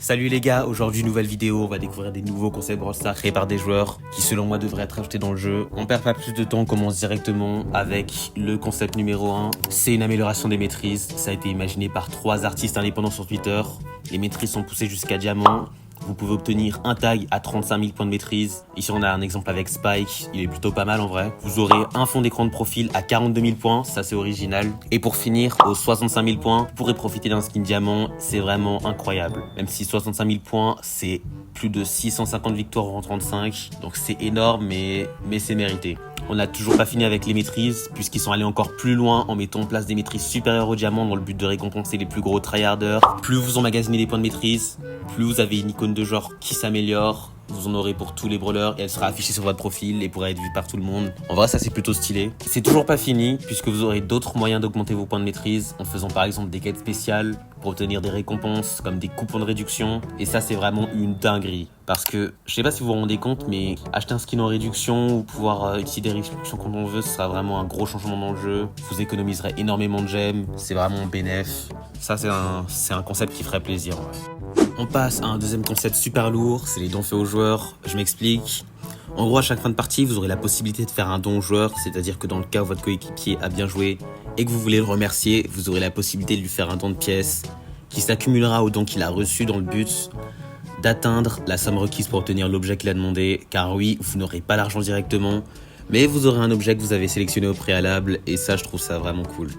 Salut les gars, aujourd'hui nouvelle vidéo, on va découvrir des nouveaux concepts Brawl Stars créés par des joueurs qui selon moi devraient être ajoutés dans le jeu. On perd pas plus de temps, on commence directement avec le concept numéro 1. C'est une amélioration des maîtrises, ça a été imaginé par 3 artistes indépendants sur Twitter. Les maîtrises sont poussées jusqu'à diamant. Vous pouvez obtenir un tag à 35 000 points de maîtrise. Ici, on a un exemple avec Spike. Il est plutôt pas mal en vrai. Vous aurez un fond d'écran de profil à 42 000 points. Ça, c'est original. Et pour finir, aux 65 000 points, vous pourrez profiter d'un skin diamant. C'est vraiment incroyable. Même si 65 000 points, c'est plus de 650 victoires en 35. Donc, c'est énorme, mais c'est mérité. On n'a toujours pas fini avec les maîtrises, puisqu'ils sont allés encore plus loin en mettant en place des maîtrises supérieures au diamant dans le but de récompenser les plus gros tryharders. Plus vous emmagasinez des points de maîtrise, plus vous avez une icône de genre qui s'améliore. Vous en aurez pour tous les brawlers et elle sera affichée sur votre profil et pourra être vue par tout le monde. En vrai, ça c'est plutôt stylé. C'est toujours pas fini, puisque vous aurez d'autres moyens d'augmenter vos points de maîtrise en faisant par exemple des quêtes spéciales pour obtenir des récompenses comme des coupons de réduction. Et ça, c'est vraiment une dinguerie. Parce que, je sais pas si vous vous rendez compte, mais acheter un skin en réduction ou pouvoir utiliser des réductions quand on veut, ce sera vraiment un gros changement dans le jeu. Vous économiserez énormément de gemmes, c'est vraiment bénéf. Ça, c'est un concept qui ferait plaisir. Ouais. On passe à un deuxième concept super lourd, c'est les dons faits aux joueurs. Je m'explique. En gros, à chaque fin de partie, vous aurez la possibilité de faire un don au joueur, c'est-à-dire que dans le cas où votre coéquipier a bien joué et que vous voulez le remercier, vous aurez la possibilité de lui faire un don de pièces qui s'accumulera au don qu'il a reçu dans le but d'atteindre la somme requise pour obtenir l'objet qu'il a demandé. Car oui, vous n'aurez pas l'argent directement, mais vous aurez un objet que vous avez sélectionné au préalable et ça, je trouve ça vraiment cool.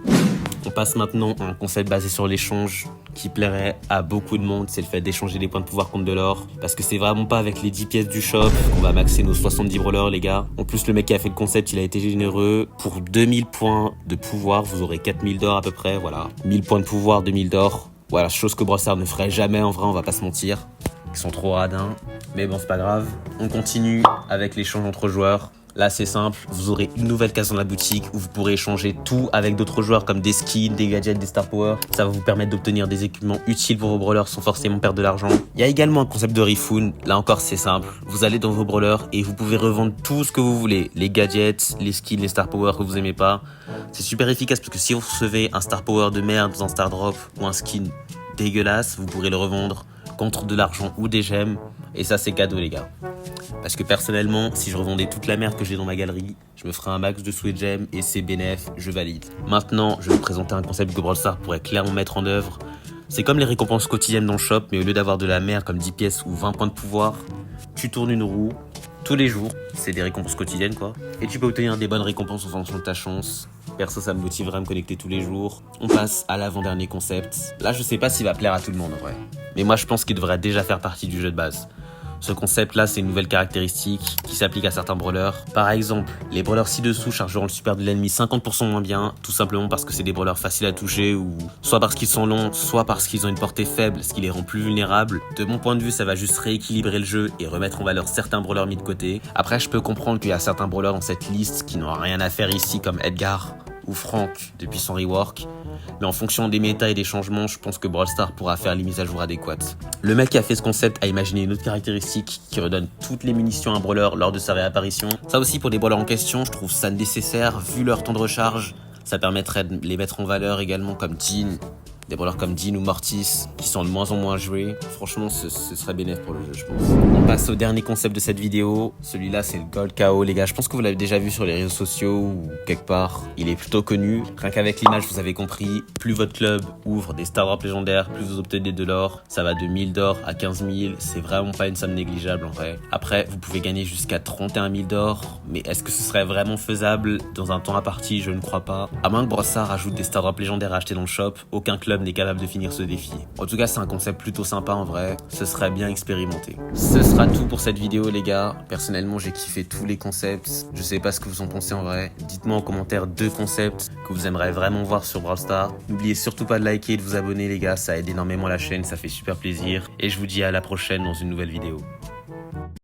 On passe maintenant à un concept basé sur l'échange qui plairait à beaucoup de monde, c'est le fait d'échanger des points de pouvoir contre de l'or. Parce que c'est vraiment pas avec les 10 pièces du shop qu'on va maxer nos 70 brawlers les gars. En plus le mec qui a fait le concept il a été généreux. Pour 2000 points de pouvoir vous aurez 4000 d'or à peu près, voilà. 1000 points de pouvoir, 2000 d'or. Voilà, chose que Brawl Stars ne ferait jamais en vrai, on va pas se mentir. Ils sont trop radins, mais bon c'est pas grave. On continue avec l'échange entre joueurs. Là c'est simple, vous aurez une nouvelle case dans la boutique où vous pourrez échanger tout avec d'autres joueurs comme des skins, des gadgets, des star power. Ça va vous permettre d'obtenir des équipements utiles pour vos brawlers sans forcément perdre de l'argent. Il y a également un concept de refoon, là encore c'est simple. Vous allez dans vos brawlers et vous pouvez revendre tout ce que vous voulez. Les gadgets, les skins, les star power que vous aimez pas. C'est super efficace parce que si vous recevez un star power de merde dans un star drop ou un skin dégueulasse, vous pourrez le revendre contre de l'argent ou des gemmes. Et ça c'est cadeau les gars. Parce que personnellement, si je revendais toute la merde que j'ai dans ma galerie, je me ferais un max de sous et de gemmes et c'est bénéf, je valide. Maintenant, je vais vous présenter un concept que Brawl Stars pourrait clairement mettre en œuvre. C'est comme les récompenses quotidiennes dans le shop, mais au lieu d'avoir de la merde comme 10 pièces ou 20 points de pouvoir, tu tournes une roue tous les jours, c'est des récompenses quotidiennes quoi. Et tu peux obtenir des bonnes récompenses en fonction de ta chance. Perso, ça me motiverait à me connecter tous les jours. On passe à l'avant-dernier concept. Là, je sais pas s'il va plaire à tout le monde en vrai. Mais moi, je pense qu'il devrait déjà faire partie du jeu de base. Ce concept-là, c'est une nouvelle caractéristique qui s'applique à certains brawlers. Par exemple, les brawlers ci-dessous chargeront le super de l'ennemi 50% moins bien, tout simplement parce que c'est des brawlers faciles à toucher ou soit parce qu'ils sont longs, soit parce qu'ils ont une portée faible, ce qui les rend plus vulnérables. De mon point de vue, ça va juste rééquilibrer le jeu et remettre en valeur certains brawlers mis de côté. Après, je peux comprendre qu'il y a certains brawlers dans cette liste qui n'ont rien à faire ici, comme Edgar ou Franck depuis son rework. Mais en fonction des méta et des changements, je pense que Brawl Stars pourra faire les mises à jour adéquates. Le mec qui a fait ce concept a imaginé une autre caractéristique qui redonne toutes les munitions à un brawler lors de sa réapparition. Ça aussi pour les brawlers en question, je trouve ça nécessaire vu leur temps de recharge. Ça permettrait de les mettre en valeur également comme Jean. Des brawlers comme Jean ou Mortis qui sont de moins en moins joués. Franchement, ce serait bénéf pour le jeu, je pense. On passe au dernier concept de cette vidéo. Celui-là, c'est le Gold KO, les gars. Je pense que vous l'avez déjà vu sur les réseaux sociaux ou quelque part. Il est plutôt connu. Rien qu'avec l'image, vous avez compris. Plus votre club ouvre des star drops légendaires, plus vous obtenez de l'or. Ça va de 1000 d'or à 15 000. C'est vraiment pas une somme négligeable en vrai. Après, vous pouvez gagner jusqu'à 31 000 d'or. Mais est-ce que ce serait vraiment faisable dans un temps imparti? Je ne crois pas. À moins que Brawl Stars rajoute des star drops légendaires à acheter dans le shop, aucun club n'est capable de finir ce défi. En tout cas, c'est un concept plutôt sympa en vrai. Ce serait bien expérimenté. Ce sera tout pour cette vidéo les gars. Personnellement, j'ai kiffé tous les concepts. Je sais pas ce que vous en pensez en vrai. Dites-moi en commentaire 2 concepts que vous aimeriez vraiment voir sur Brawl Stars. N'oubliez surtout pas de liker et de vous abonner les gars. Ça aide énormément la chaîne, ça fait super plaisir. Et je vous dis à la prochaine dans une nouvelle vidéo.